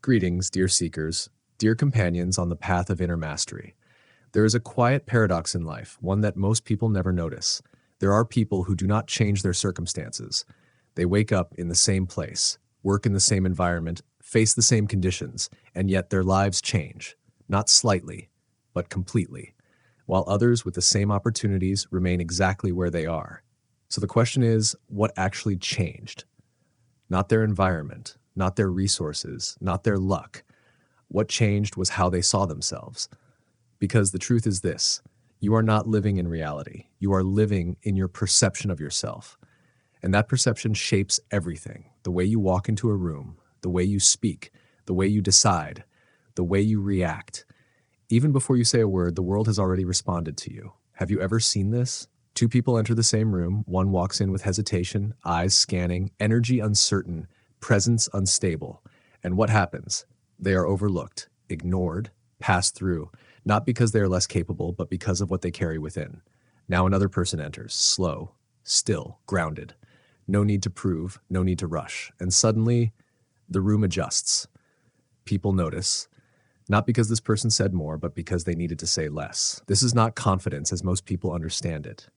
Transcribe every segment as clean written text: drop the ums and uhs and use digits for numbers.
Greetings, dear seekers, dear companions on the path of inner mastery. There is a quiet paradox in life, one that most people never notice. There are people who do not change their circumstances. They wake up in the same place, work in the same environment, face the same conditions, and yet their lives change, not slightly, but completely, while others with the same opportunities remain exactly where they are. So the question is, what actually changed? Not their environment, not their resources, not their luck. What changed was how they saw themselves. Because the truth is this: you are not living in reality. You are living in your perception of yourself. And that perception shapes everything. The way you walk into a room, the way you speak, the way you decide, the way you react. Even before you say a word, the world has already responded to you. Have you ever seen this? Two people enter the same room. One walks in with hesitation, eyes scanning, energy uncertain, presence unstable. And what happens? They are overlooked, ignored, passed through, not because they are less capable, but because of what they carry within. Now another person enters, slow, still, grounded. No need to prove, no need to rush. And suddenly, the room adjusts. People notice, not because this person said more, but because they needed to say less. This is not confidence as most people understand it.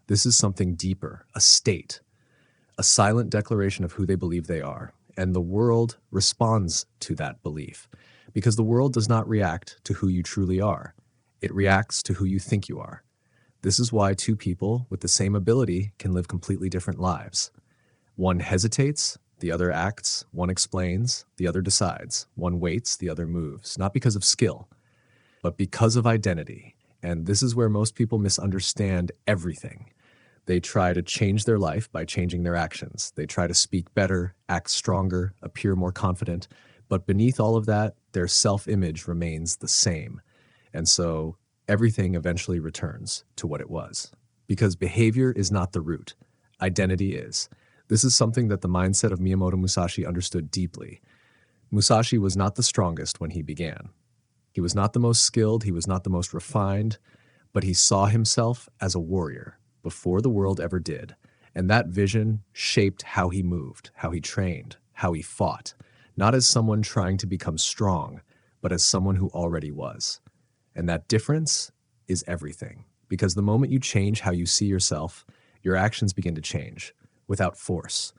This is something deeper, a state, a silent declaration of who they believe they are. And the world responds to that belief, because the world does not react to who you truly are. It reacts to who you think you are. This is why two people with the same ability can live completely different lives. One hesitates, the other acts. One explains, the other decides. One waits, the other moves, not because of skill, but because of identity. And this is where most people misunderstand everything. They try to change their life by changing their actions. They try to speak better, act stronger, appear more confident. But beneath all of that, their self-image remains the same. And so everything eventually returns to what it was. Because behavior is not the root. Identity is. This is something that the mindset of Miyamoto Musashi understood deeply. Musashi was not the strongest when he began. He was not the most skilled, he was not the most refined, but he saw himself as a warrior before the world ever did. And that vision shaped how he moved, how he trained, how he fought, not as someone trying to become strong, but as someone who already was. And that difference is everything, because the moment you change how you see yourself, your actions begin to change without force.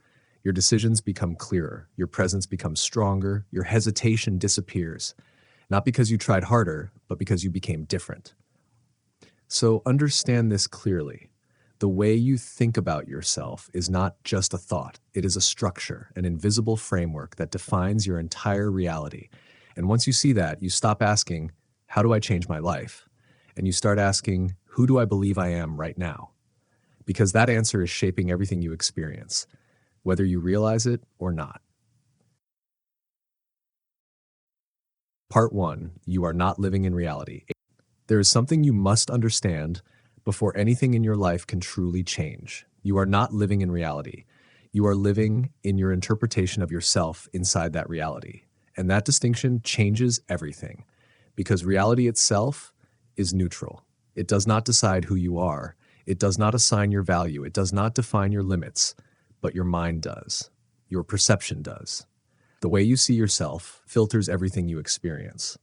Your decisions become clearer, your presence becomes stronger, your hesitation disappears, not because you tried harder, but because you became different. So understand this clearly. The way you think about yourself is not just a thought. It is a structure, an invisible framework that defines your entire reality. And once you see that, you stop asking, how do I change my life? And you start asking, who do I believe I am right now? Because that answer is shaping everything you experience, whether you realize it or not. Part 1, you are not living in reality. There is something you must understand before anything in your life can truly change. You are not living in reality. You are living in your interpretation of yourself inside that reality. And that distinction changes everything, because reality itself is neutral. It does not decide who you are. It does not assign your value. It does not define your limits, but your mind does. Your perception does. The way you see yourself filters everything you experience.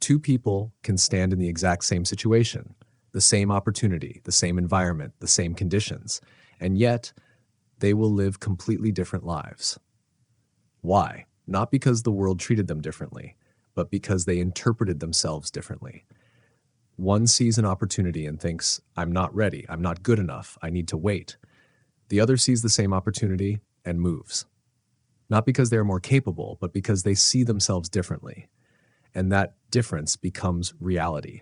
Two people can stand in the exact same situation, the same opportunity, the same environment, the same conditions, and yet they will live completely different lives. Why? Not because the world treated them differently, but because they interpreted themselves differently. One sees an opportunity and thinks, I'm not ready, I'm not good enough, I need to wait. The other sees the same opportunity and moves. Not because they're more capable, but because they see themselves differently. And that difference becomes reality.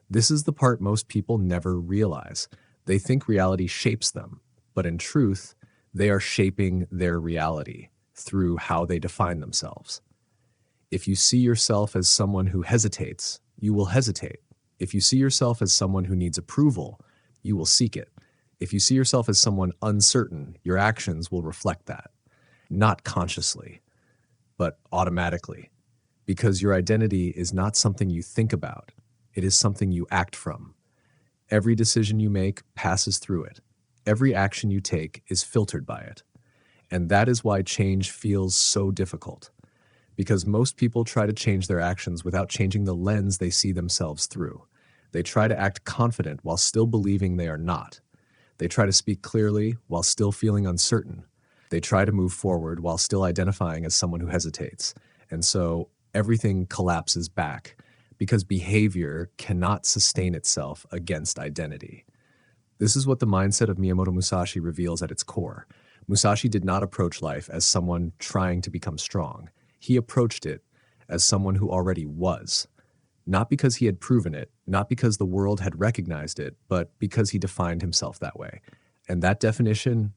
This is the part most people never realize. They think reality shapes them, but in truth, they are shaping their reality through how they define themselves. If you see yourself as someone who hesitates, you will hesitate. If you see yourself as someone who needs approval, you will seek it. If you see yourself as someone uncertain, your actions will reflect that. Not consciously, but automatically. Because your identity is not something you think about. It is something you act from. Every decision you make passes through it. Every action you take is filtered by it. And that is why change feels so difficult. Because most people try to change their actions without changing the lens they see themselves through. They try to act confident while still believing they are not. They try to speak clearly while still feeling uncertain. They try to move forward while still identifying as someone who hesitates. And so everything collapses back because behavior cannot sustain itself against identity. This is what the mindset of Miyamoto Musashi reveals at its core. Musashi did not approach life as someone trying to become strong. He approached it as someone who already was. Not because he had proven it, not because the world had recognized it, but because he defined himself that way. And that definition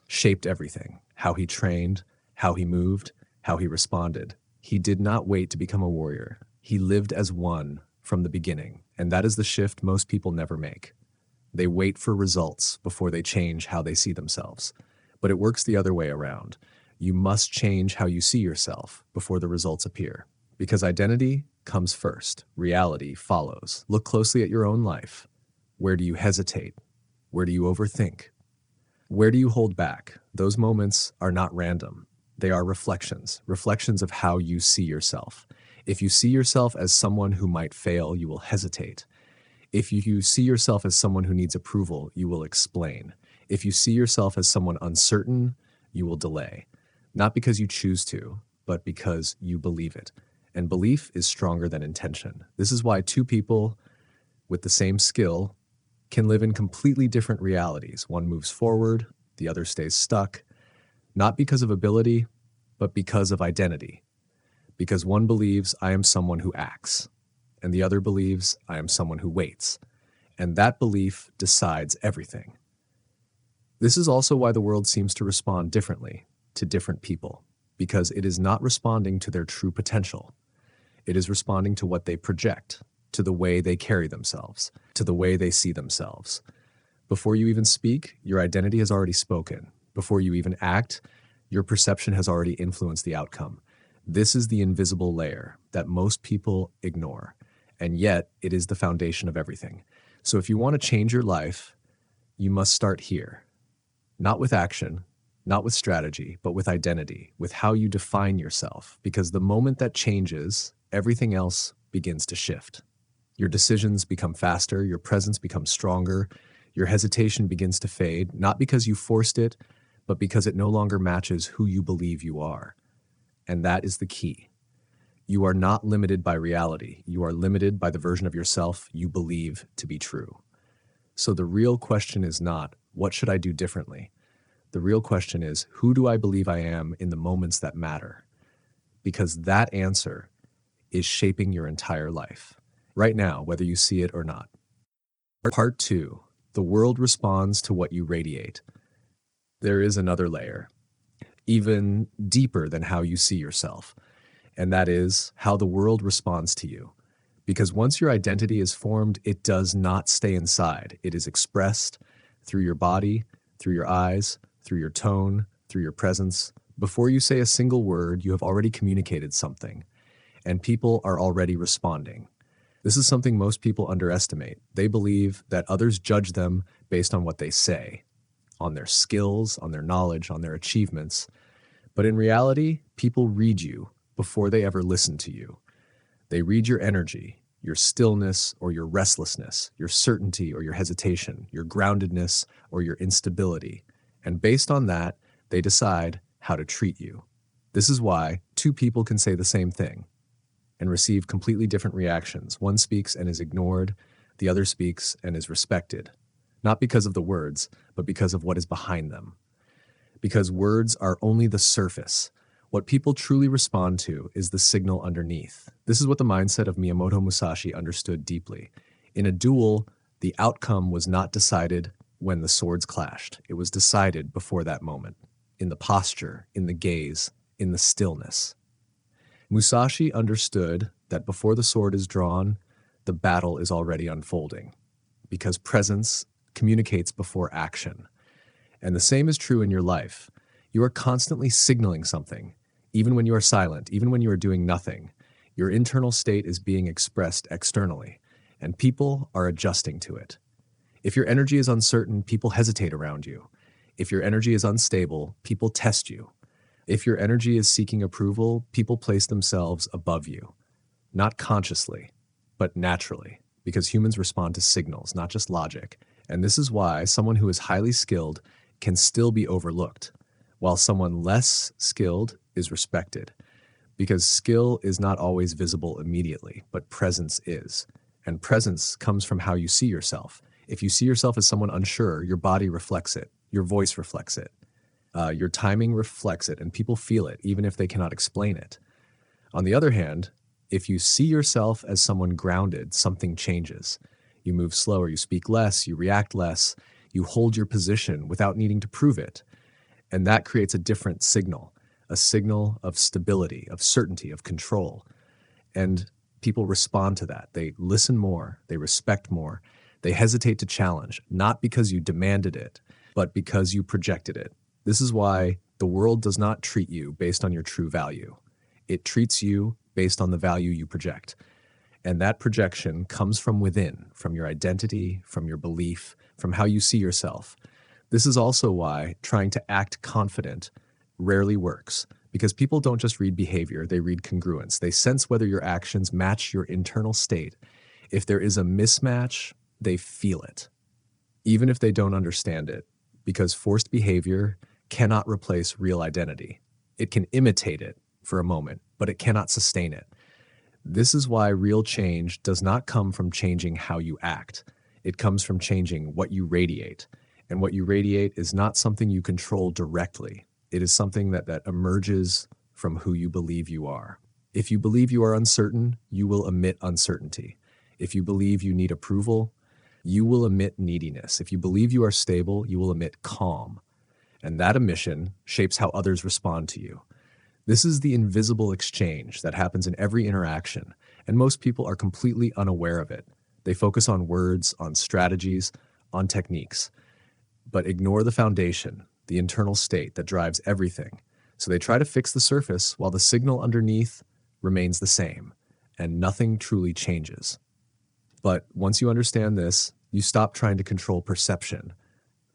shaped everything: how he trained, how he moved, how he responded. He did not wait to become a warrior. He lived as one from the beginning. And that is the shift most people never make. They wait for results before they change how they see themselves. But it works the other way around. You must change how you see yourself before the results appear. Because identity comes first. Reality follows. Look closely at your own life. Where do you hesitate? Where do you overthink? Where do you hold back? Those moments are not random. They are reflections of how you see yourself. If you see yourself as someone who might fail, you will hesitate. If you see yourself as someone who needs approval, you will explain. If you see yourself as someone uncertain, you will delay. Not because you choose to, but because you believe it. And belief is stronger than intention. This is why two people with the same skill can live in completely different realities. One moves forward, the other stays stuck, not because of ability, but because of identity. Because one believes, I am someone who acts, and the other believes, I am someone who waits. And that belief decides everything. This is also why the world seems to respond differently to different people, because it is not responding to their true potential. It is responding to what they project, to the way they carry themselves, to the way they see themselves. Before you even speak, your identity has already spoken. Before you even act, your perception has already influenced the outcome. This is the invisible layer that most people ignore, and yet it is the foundation of everything. So if you want to change your life, you must start here. Not with action, not with strategy, but with identity, with how you define yourself. Because the moment that changes, everything else begins to shift. Your decisions become faster, your presence becomes stronger, your hesitation begins to fade, not because you forced it, but because it no longer matches who you believe you are. And that is the key. You are not limited by reality. You are limited by the version of yourself you believe to be true. So the real question is not, what should I do differently? The real question is, who do I believe I am in the moments that matter? Because that answer is shaping your entire life, right now, whether you see it or not. Part 2, the world responds to what you radiate. There is another layer, even deeper than how you see yourself, and that is how the world responds to you. Because once your identity is formed, it does not stay inside. It is expressed through your body, through your eyes, through your tone, through your presence. Before you say a single word, you have already communicated something, and people are already responding. This is something most people underestimate. They believe that others judge them based on what they say, on their skills, on their knowledge, on their achievements. But in reality, people read you before they ever listen to you. They read your energy, your stillness or your restlessness, your certainty or your hesitation, your groundedness or your instability. And based on that, they decide how to treat you. This is why two people can say the same thing and receive completely different reactions. One speaks and is ignored, the other speaks and is respected. Not because of the words, but because of what is behind them. Because words are only the surface. What people truly respond to is the signal underneath. This is what the mindset of Miyamoto Musashi understood deeply. In a duel, the outcome was not decided when the swords clashed. It was decided before that moment, in the posture, in the gaze, in the stillness. Musashi understood that before the sword is drawn, the battle is already unfolding, because presence communicates before action. And the same is true in your life. You are constantly signaling something, even when you are silent, even when you are doing nothing. Your internal state is being expressed externally, and people are adjusting to it. If your energy is uncertain, people hesitate around you. If your energy is unstable, people test you. If your energy is seeking approval, people place themselves above you, not consciously, but naturally, because humans respond to signals, not just logic. And this is why someone who is highly skilled can still be overlooked, while someone less skilled is respected. Because skill is not always visible immediately, but presence is. And presence comes from how you see yourself. If you see yourself as someone unsure, your body reflects it, your voice reflects it, your timing reflects it, and people feel it, even if they cannot explain it. On the other hand, if you see yourself as someone grounded, something changes. You move slower, you speak less, you react less, you hold your position without needing to prove it. And that creates a different signal, a signal of stability, of certainty, of control. And people respond to that. They listen more, they respect more, they hesitate to challenge, not because you demanded it, but because you projected it. This is why the world does not treat you based on your true value. It treats you based on the value you project. And that projection comes from within, from your identity, from your belief, from how you see yourself. This is also why trying to act confident rarely works, because people don't just read behavior, they read congruence. They sense whether your actions match your internal state. If there is a mismatch, they feel it, even if they don't understand it, because forced behavior cannot replace real identity. It can imitate it for a moment, but it cannot sustain it. This is why real change does not come from changing how you act. It comes from changing what you radiate. And what you radiate is not something you control directly. It is something that emerges from who you believe you are. If you believe you are uncertain, you will emit uncertainty. If you believe you need approval, you will emit neediness. If you believe you are stable, you will emit calm. And that emission shapes how others respond to you. This is the invisible exchange that happens in every interaction, and most people are completely unaware of it. They focus on words, on strategies, on techniques, but ignore the foundation, the internal state that drives everything. So they try to fix the surface while the signal underneath remains the same, and nothing truly changes. But once you understand this, you stop trying to control perception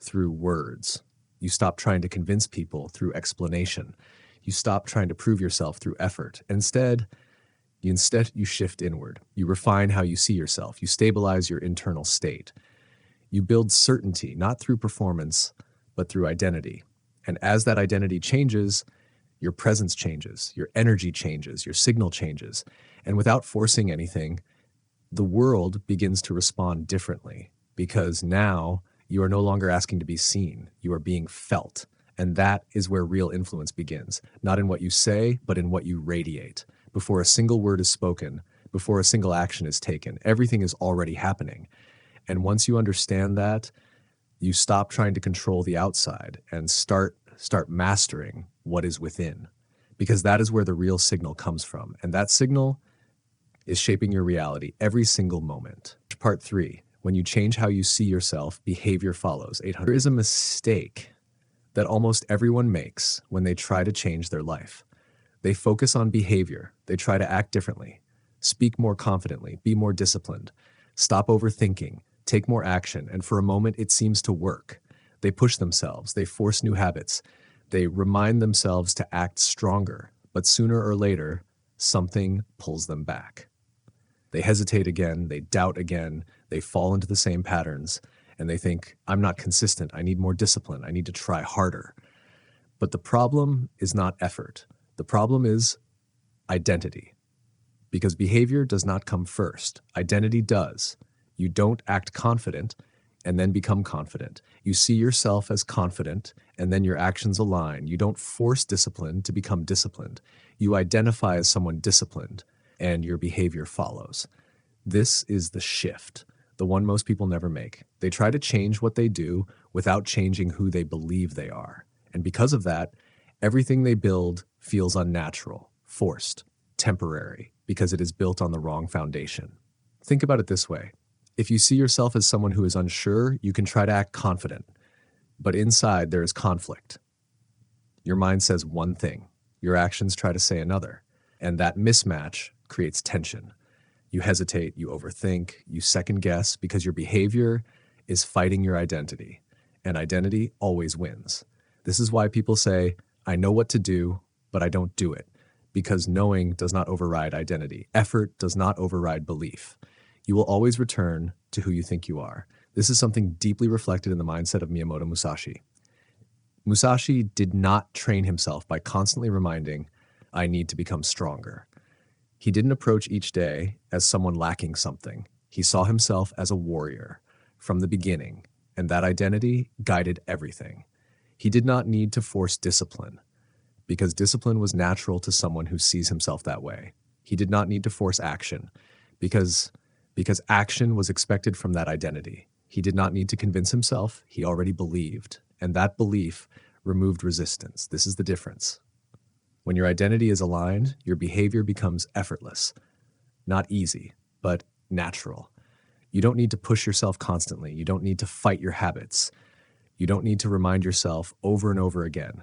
through words. You stop trying to convince people through explanation. You stop trying to prove yourself through effort. Instead, you shift inward. You refine how you see yourself. You stabilize your internal state. You build certainty, not through performance, but through identity. And as that identity changes, your presence changes, your energy changes, your signal changes. And without forcing anything, the world begins to respond differently, because now you are no longer asking to be seen. You are being felt. And that is where real influence begins, not in what you say, but in what you radiate. Before a single word is spoken, before a single action is taken, everything is already happening. And once you understand that, you stop trying to control the outside and start mastering what is within, because that is where the real signal comes from. And that signal is shaping your reality every single moment. Part 3, when you change how you see yourself, behavior follows. 800. There is a mistake that almost everyone makes when they try to change their life. They focus on behavior. They try to act differently, speak more confidently, be more disciplined, stop overthinking, take more action, and for a moment it seems to work. They push themselves, they force new habits, they remind themselves to act stronger, but sooner or later, something pulls them back. They hesitate again, they doubt again, they fall into the same patterns, and they think, I'm not consistent, I need more discipline, I need to try harder. But the problem is not effort. The problem is identity. Because behavior does not come first. Identity does. You don't act confident and then become confident. You see yourself as confident and then your actions align. You don't force discipline to become disciplined. You identify as someone disciplined and your behavior follows. This is the shift, the one most people never make. They try to change what they do without changing who they believe they are. And because of that, everything they build feels unnatural, forced, temporary, because it is built on the wrong foundation. Think about it this way. If you see yourself as someone who is unsure, you can try to act confident, but inside there is conflict. Your mind says one thing, your actions try to say another, and that mismatch creates tension. You hesitate, you overthink, you second guess because your behavior is fighting your identity, and identity always wins. This is why people say, I know what to do, but I don't do it, because knowing does not override identity. Effort does not override belief. You will always return to who you think you are. This is something deeply reflected in the mindset of Miyamoto Musashi. Musashi did not train himself by constantly reminding, I need to become stronger. He didn't approach each day as someone lacking something. He saw himself as a warrior from the beginning, and that identity guided everything. He did not need to force discipline, because discipline was natural to someone who sees himself that way. He did not need to force action, because action was expected from that identity. He did not need to convince himself, he already believed, and that belief removed resistance. This is the difference. When your identity is aligned, your behavior becomes effortless. Not easy, but natural. You don't need to push yourself constantly. You don't need to fight your habits. You don't need to remind yourself over and over again,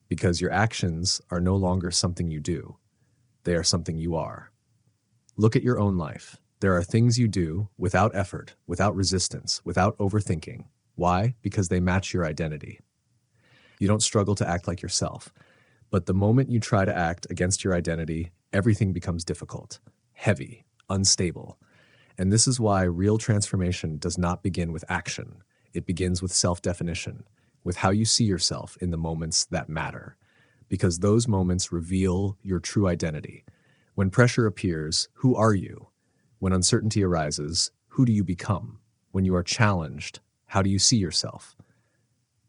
because your actions are no longer something you do. They are something you are. Look at your own life. There are things you do without effort, without resistance, without overthinking. Why? Because they match your identity. You don't struggle to act like yourself. But the moment you try to act against your identity, everything becomes difficult, heavy, unstable. And this is why real transformation does not begin with action. It begins with self-definition, with how you see yourself in the moments that matter. Because those moments reveal your true identity. When pressure appears, who are you? When uncertainty arises, who do you become? When you are challenged, how do you see yourself?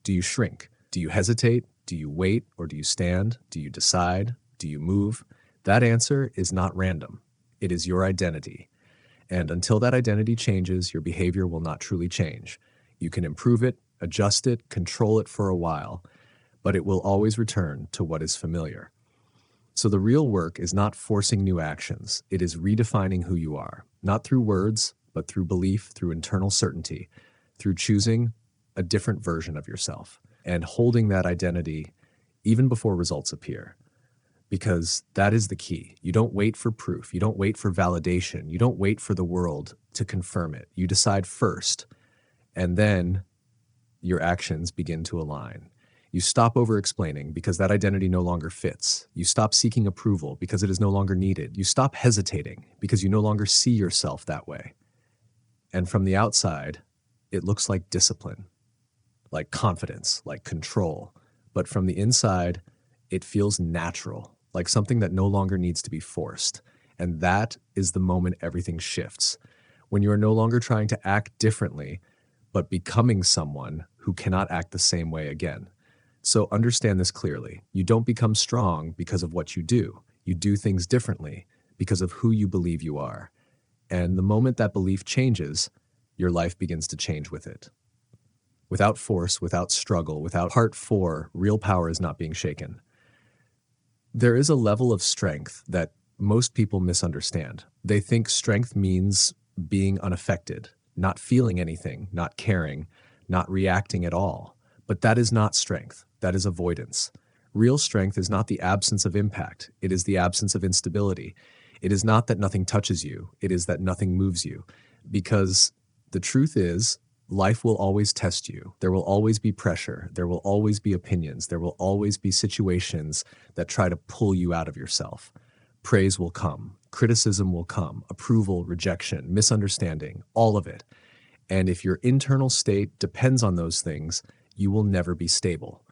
Do you shrink? Do you hesitate? Do you wait or do you stand? Do you decide? Do you move? That answer is not random. It is your identity. And until that identity changes, your behavior will not truly change. You can improve it, adjust it, control it for a while, but it will always return to what is familiar. So the real work is not forcing new actions. It is redefining who you are, not through words, but through belief, through internal certainty, through choosing a different version of yourself and holding that identity even before results appear. Because that is the key. You don't wait for proof. You don't wait for validation. You don't wait for the world to confirm it. You decide first, and then your actions begin to align. You stop over-explaining because that identity no longer fits. You stop seeking approval because it is no longer needed. You stop hesitating because you no longer see yourself that way. And from the outside, it looks like discipline, like confidence, like control. But from the inside, it feels natural, like something that no longer needs to be forced. And that is the moment everything shifts. When you are no longer trying to act differently, but becoming someone who cannot act the same way again. So understand this clearly. You don't become strong because of what you do. You do things differently because of who you believe you are. And the moment that belief changes, your life begins to change with it. Without force, without struggle, without Part 4, real power is not being shaken. There is a level of strength that most people misunderstand. They think strength means being unaffected, not feeling anything, not caring, not reacting at all. But that is not strength. That is avoidance. Real strength is not the absence of impact. It is the absence of instability. It is not that nothing touches you. It is that nothing moves you. Because the truth is, life will always test you. There will always be pressure. There will always be opinions. There will always be situations that try to pull you out of yourself. Praise will come. Criticism will come. Approval, rejection, misunderstanding, all of it. And if your internal state depends on those things, you will never be stable.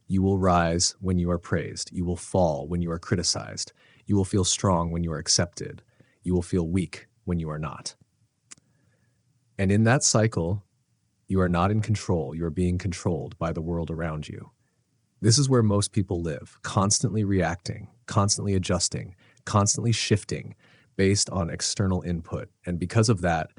You will rise when you are praised. You will fall when you are criticized. You will feel strong when you are accepted. You will feel weak when you are not. And in that cycle, you are not in control. You are being controlled by the world around you. This is where most people live, constantly reacting, constantly adjusting, constantly shifting based on external input. And because of that,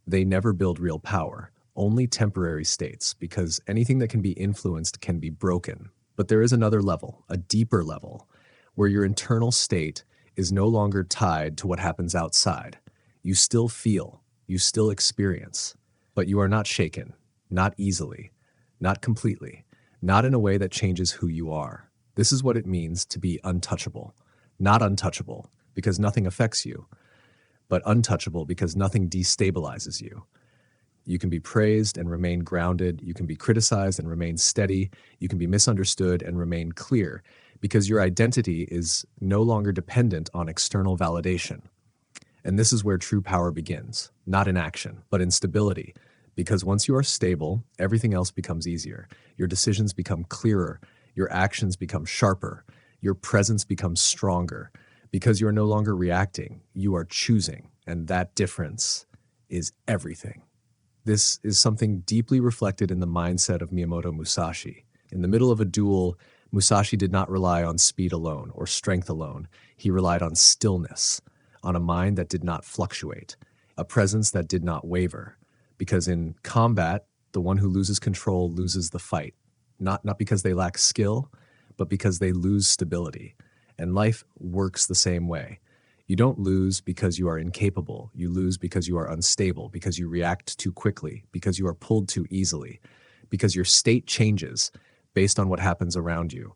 they never build real power, only temporary states, because anything that can be influenced can be broken. But there is another level, a deeper level, where your internal state is no longer tied to what happens outside. You still feel, you still experience, but you are not shaken, not easily, not completely, not in a way that changes who you are. This is what it means to be untouchable. Not untouchable because nothing affects you, but untouchable because nothing destabilizes you. You can be praised and remain grounded. You can be criticized and remain steady. You can be misunderstood and remain clear because your identity is no longer dependent on external validation. And this is where true power begins, not in action, but in stability. Because once you are stable, everything else becomes easier. Your decisions become clearer. Your actions become sharper. Your presence becomes stronger. Because you are no longer reacting, you are choosing. And that difference is everything. This is something deeply reflected in the mindset of Miyamoto Musashi. In the middle of a duel, Musashi did not rely on speed alone or strength alone. He relied on stillness, on a mind that did not fluctuate, a presence that did not waver. Because in combat, the one who loses control loses the fight, not because they lack skill, but because they lose stability. And life works the same way. You don't lose because you are incapable. You lose because you are unstable, because you react too quickly, because you are pulled too easily, because your state changes based on what happens around you.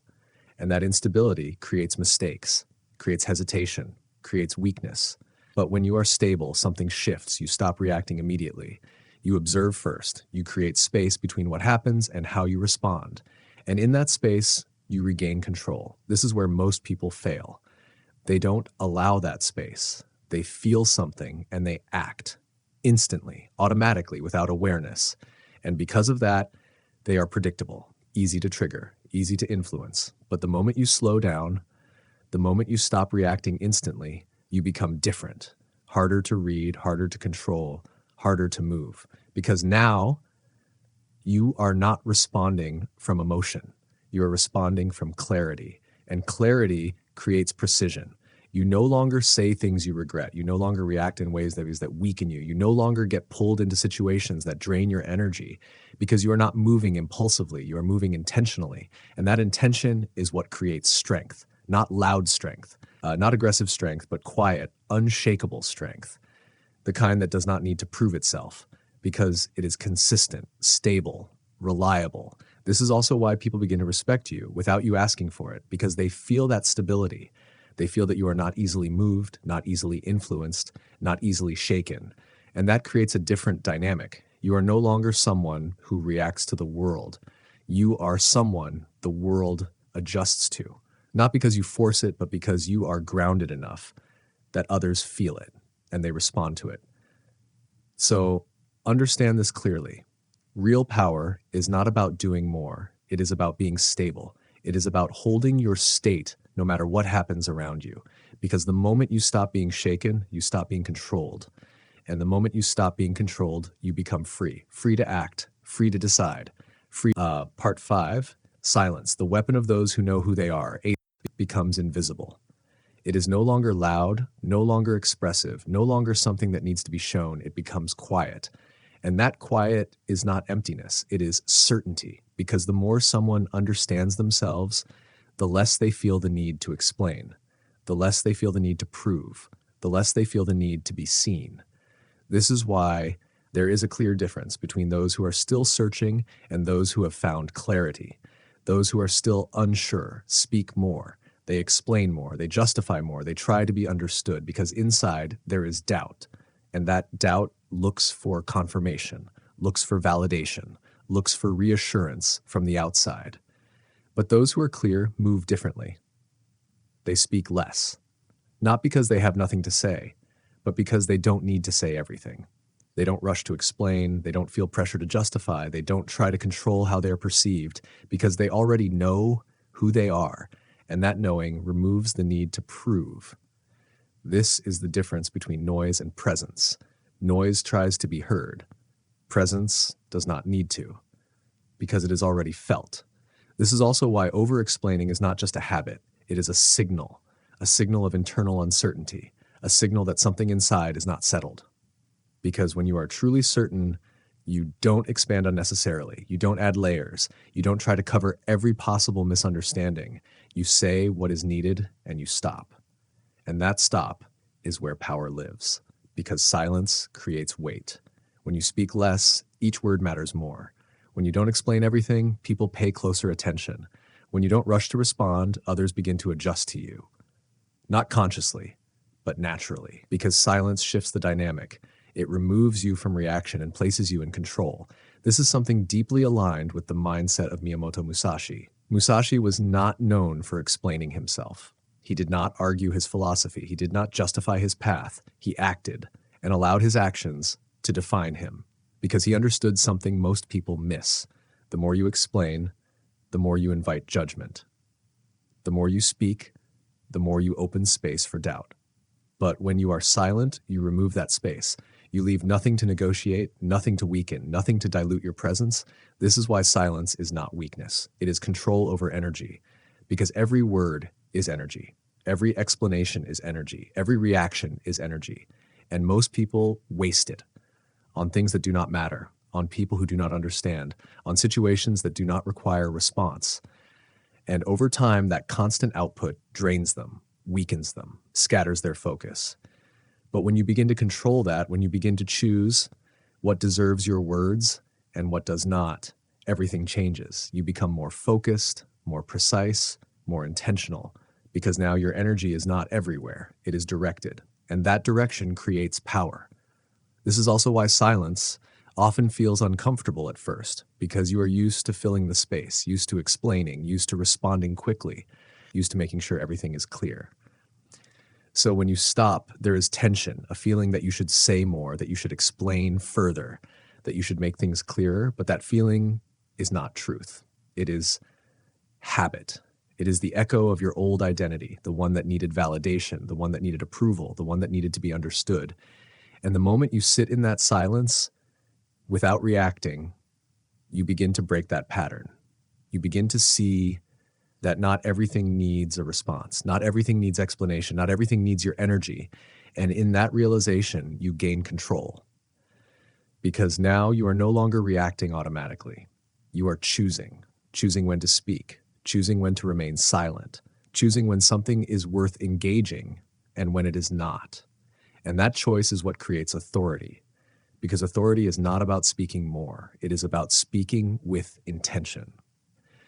And that instability creates mistakes, creates hesitation, creates weakness. But when you are stable, something shifts. You stop reacting immediately. You observe first. You create space between what happens and how you respond. And in that space, you regain control. This is where most people fail. They don't allow that space. They feel something and they act instantly, automatically, without awareness. And because of that, they are predictable, easy to trigger, easy to influence. But the moment you slow down, the moment you stop reacting instantly, you become different, harder to read, harder to control, harder to move. Because now you are not responding from emotion. You are responding from clarity. And clarity creates precision. You no longer say things you regret. You no longer react in ways that weaken you. You no longer get pulled into situations that drain your energy because you are not moving impulsively. You are moving intentionally. And that intention is what creates strength, not loud strength, not aggressive strength, but quiet, unshakable strength, the kind that does not need to prove itself because it is consistent, stable, reliable. This is also why people begin to respect you without you asking for it, because they feel that stability. They feel that you are not easily moved, not easily influenced, not easily shaken. And that creates a different dynamic. You are no longer someone who reacts to the world. You are someone the world adjusts to, not because you force it, but because you are grounded enough that others feel it and they respond to it. So understand this clearly. Real power is not about doing more. It is about being stable. It is about holding your state no matter what happens around you. Because the moment you stop being shaken, you stop being controlled. And the moment you stop being controlled, you become free. Free to act, free to decide. Part 5, silence. The weapon of those who know who they are. Becomes invisible. It is no longer loud, no longer expressive, no longer something that needs to be shown. It becomes quiet. And that quiet is not emptiness. It is certainty. Because the more someone understands themselves, the less they feel the need to explain, the less they feel the need to prove, the less they feel the need to be seen. This is why there is a clear difference between those who are still searching and those who have found clarity. Those who are still unsure speak more. They explain more. They justify more. They try to be understood because inside there is doubt. And that doubt looks for confirmation, looks for validation, looks for reassurance from the outside. But those who are clear move differently. They speak less, not because they have nothing to say, but because they don't need to say everything. They don't rush to explain. They don't feel pressure to justify. They don't try to control how they're perceived because they already know who they are, and that knowing removes the need to prove. This is the difference between noise and presence. Noise tries to be heard. Presence does not need to, because it is already felt. This is also why over-explaining is not just a habit. It is a signal of internal uncertainty, a signal that something inside is not settled. Because when you are truly certain, you don't expand unnecessarily. You don't add layers. You don't try to cover every possible misunderstanding. You say what is needed and you stop. And that stop is where power lives, because silence creates weight. When you speak less, each word matters more. When you don't explain everything, people pay closer attention. When you don't rush to respond, others begin to adjust to you. Not consciously, but naturally, because silence shifts the dynamic. It removes you from reaction and places you in control. This is something deeply aligned with the mindset of Miyamoto Musashi. Musashi was not known for explaining himself. He did not argue his philosophy. He did not justify his path. He acted and allowed his actions to define him because he understood something most people miss. The more you explain, the more you invite judgment. The more you speak, the more you open space for doubt. But when you are silent, you remove that space. You leave nothing to negotiate, nothing to weaken, nothing to dilute your presence. This is why silence is not weakness. It is control over energy, because every word is energy. Every explanation is energy. Every reaction is energy. And most people waste it on things that do not matter, on people who do not understand, on situations that do not require response. And over time, that constant output drains them, weakens them, scatters their focus. But when you begin to control that, when you begin to choose what deserves your words and what does not, everything changes. You become more focused, more precise, more intentional, because now your energy is not everywhere. It is directed, and that direction creates power. This is also why silence often feels uncomfortable at first, because you are used to filling the space, used to explaining, used to responding quickly, used to making sure everything is clear. So when you stop, there is tension, a feeling that you should say more, that you should explain further, that you should make things clearer, but that feeling is not truth. It is habit. It is the echo of your old identity, the one that needed validation, the one that needed approval, the one that needed to be understood. And the moment you sit in that silence without reacting, you begin to break that pattern. You begin to see that not everything needs a response. Not everything needs explanation. Not everything needs your energy. And in that realization, you gain control. Because now you are no longer reacting automatically. You are choosing when to speak, choosing when to remain silent, choosing when something is worth engaging and when it is not. And that choice is what creates authority. Because authority is not about speaking more. It is about speaking with intention.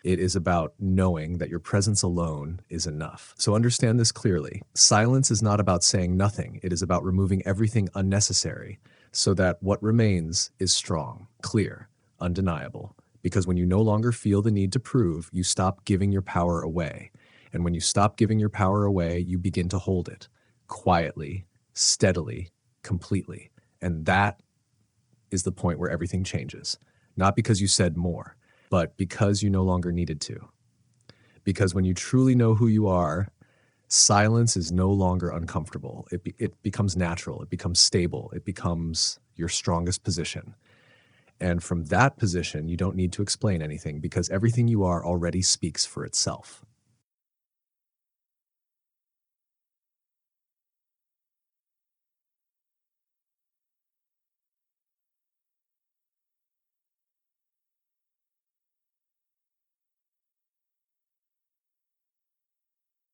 It is about knowing that your presence alone is enough. So understand this clearly. Silence is not about saying nothing. It is about removing everything unnecessary so that what remains is strong, clear, undeniable. Because when you no longer feel the need to prove, you stop giving your power away. And when you stop giving your power away, you begin to hold it quietly, steadily, completely. And that is the point where everything changes. Not because you said more, but because you no longer needed to. Because when you truly know who you are, silence is no longer uncomfortable. It becomes natural. It becomes stable. It becomes your strongest position. And from that position, you don't need to explain anything because everything you are already speaks for itself.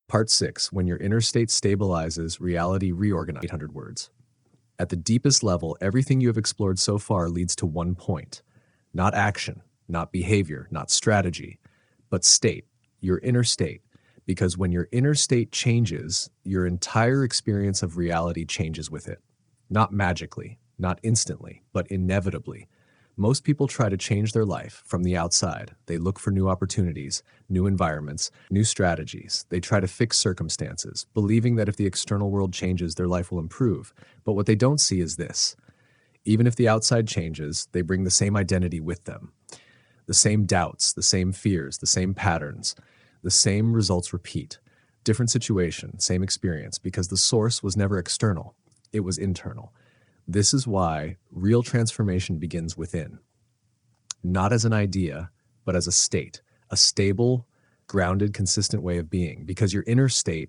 Part 6, when your inner state stabilizes, reality reorganizes. 800 words. At the deepest level, everything you have explored so far leads to one point. Not action, not behavior, not strategy, but state, your inner state. Because when your inner state changes, your entire experience of reality changes with it. Not magically, not instantly, but inevitably. Most people try to change their life from the outside. They look for new opportunities, new environments, new strategies. They try to fix circumstances, believing that if the external world changes, their life will improve. But what they don't see is this. Even if the outside changes, they bring the same identity with them. The same doubts, the same fears, the same patterns, the same results repeat. Different situation, same experience, because the source was never external. It was internal. This is why real transformation begins within. Not as an idea, but as a state, a stable, grounded, consistent way of being, because your inner state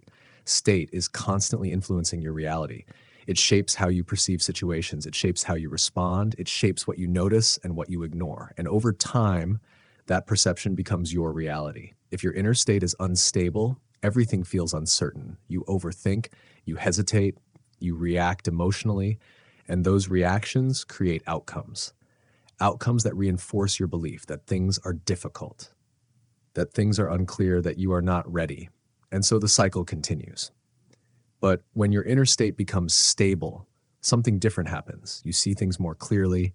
is constantly influencing your reality. It shapes how you perceive situations. It shapes how you respond. It shapes what you notice and what you ignore. And over time, that perception becomes your reality. If your inner state is unstable, everything feels uncertain. You overthink, you hesitate, you react emotionally, and those reactions create outcomes. Outcomes that reinforce your belief that things are difficult, that things are unclear, that you are not ready. And so the cycle continues. But when your inner state becomes stable, something different happens. You see things more clearly,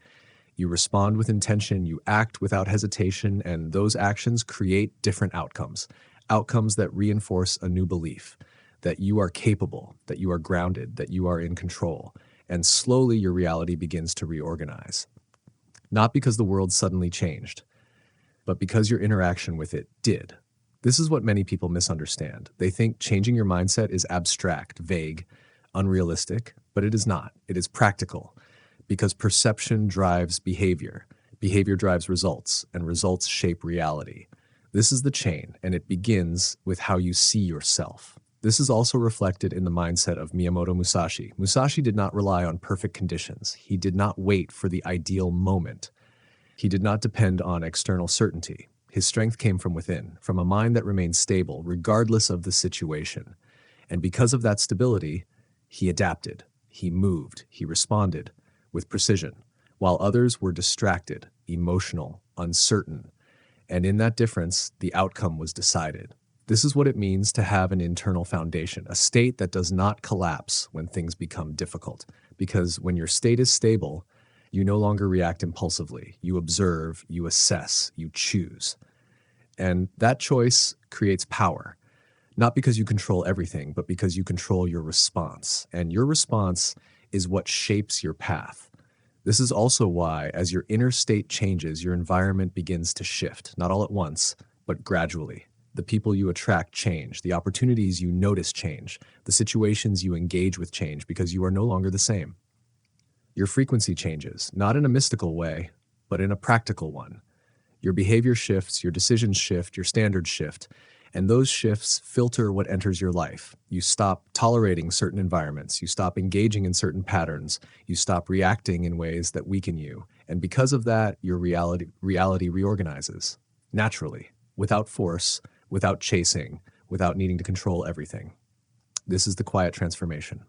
you respond with intention, you act without hesitation, and those actions create different outcomes. Outcomes that reinforce a new belief that you are capable, that you are grounded, that you are in control. And slowly your reality begins to reorganize. Not because the world suddenly changed, but because your interaction with it did. This is what many people misunderstand. They think changing your mindset is abstract, vague, unrealistic, but it is not. It is practical because perception drives behavior. Behavior drives results, and results shape reality. This is the chain, and it begins with how you see yourself. This is also reflected in the mindset of Miyamoto Musashi. Musashi did not rely on perfect conditions. He did not wait for the ideal moment. He did not depend on external certainty. His strength came from within, from a mind that remained stable regardless of the situation. And because of that stability, he adapted, he moved, he responded with precision, while others were distracted, emotional, uncertain. And in that difference, the outcome was decided. This is what it means to have an internal foundation, a state that does not collapse when things become difficult. Because when your state is stable, you no longer react impulsively. You observe, you assess, you choose. And that choice creates power, not because you control everything, but because you control your response. And your response is what shapes your path. This is also why, as your inner state changes, your environment begins to shift, not all at once, but gradually. The people you attract change, the opportunities you notice change, the situations you engage with change because you are no longer the same. Your frequency changes, not in a mystical way, but in a practical one. Your behavior shifts, your decisions shift, your standards shift, and those shifts filter what enters your life. You stop tolerating certain environments, you stop engaging in certain patterns, you stop reacting in ways that weaken you, and because of that, your reality reorganizes, naturally, without force, without chasing, without needing to control everything. This is the quiet transformation.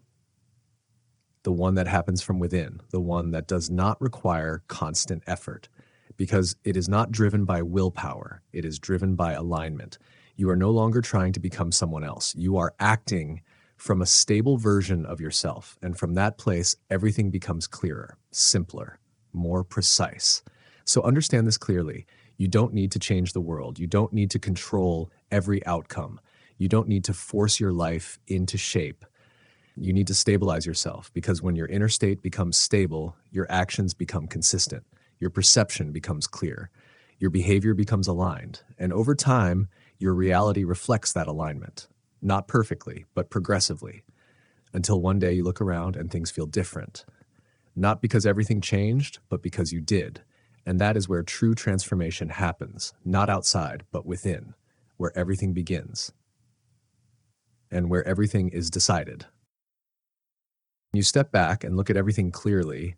The one that happens from within, the one that does not require constant effort, because it is not driven by willpower, it is driven by alignment. You are no longer trying to become someone else. You are acting from a stable version of yourself, and from that place, everything becomes clearer, simpler, more precise. So understand this clearly. You don't need to change the world. You don't need to control every outcome. You don't need to force your life into shape. You need to stabilize yourself, because when your inner state becomes stable, your actions become consistent. Your perception becomes clear. Your behavior becomes aligned. And over time, your reality reflects that alignment. Not perfectly, but progressively. Until one day you look around and things feel different. Not because everything changed, but because you did. And that is where true transformation happens. Not outside, but within. Where everything begins. And where everything is decided. When you step back and look at everything clearly,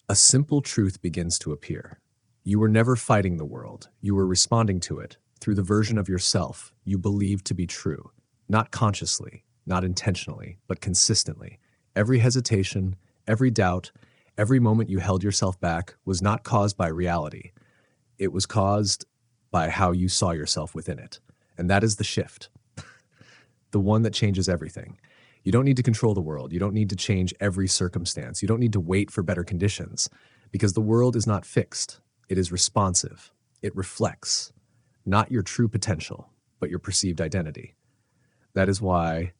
a simple truth begins to appear. You were never fighting the world. You were responding to it through the version of yourself you believed to be true. Not consciously, not intentionally, but consistently. Every hesitation, every doubt, every moment you held yourself back was not caused by reality. It was caused by how you saw yourself within it. And that is the shift. The one that changes everything. You don't need to control the world. You don't need to change every circumstance. You don't need to wait for better conditions, because the world is not fixed. It is responsive. It reflects not your true potential, but your perceived identity. That is why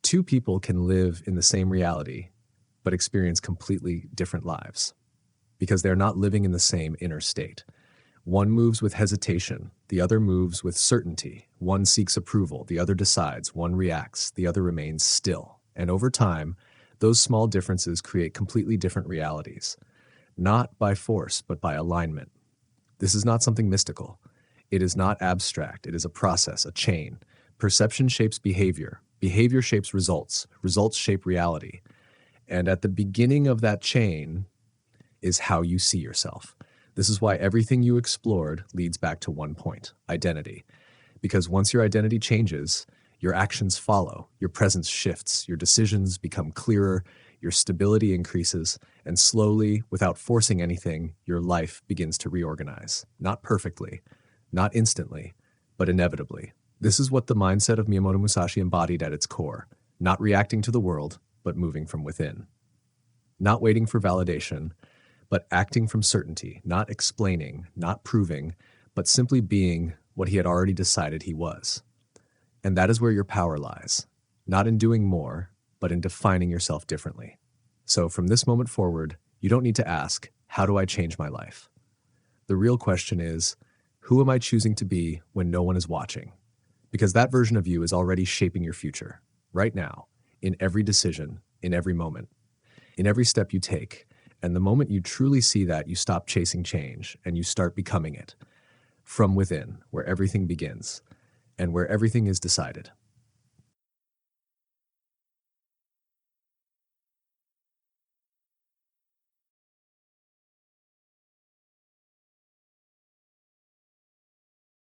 two people can live in the same reality, but experience completely different lives, because they're not living in the same inner state. One moves with hesitation, the other moves with certainty. One seeks approval, the other decides. One reacts, the other remains still. And over time, those small differences create completely different realities, not by force, but by alignment. This is not something mystical. It is not abstract. It is a process, a chain. Perception shapes behavior. Behavior shapes results. Results shape reality. And at the beginning of that chain is how you see yourself. This is why everything you explored leads back to one point, identity. Because once your identity changes, your actions follow, your presence shifts, your decisions become clearer, your stability increases, and slowly, without forcing anything, your life begins to reorganize. Not perfectly, not instantly, but inevitably. This is what the mindset of Miyamoto Musashi embodied at its core, not reacting to the world, but moving from within. not waiting for validation, but acting from certainty, not explaining, not proving, but simply being what he had already decided he was. And that is where your power lies, not in doing more, but in defining yourself differently. So from this moment forward, you don't need to ask, how do I change my life? The real question is, who am I choosing to be when no one is watching? Because that version of you is already shaping your future, right now, in every decision, in every moment, in every step you take. And the moment you truly see that, you stop chasing change and you start becoming it from within, where everything begins and where everything is decided.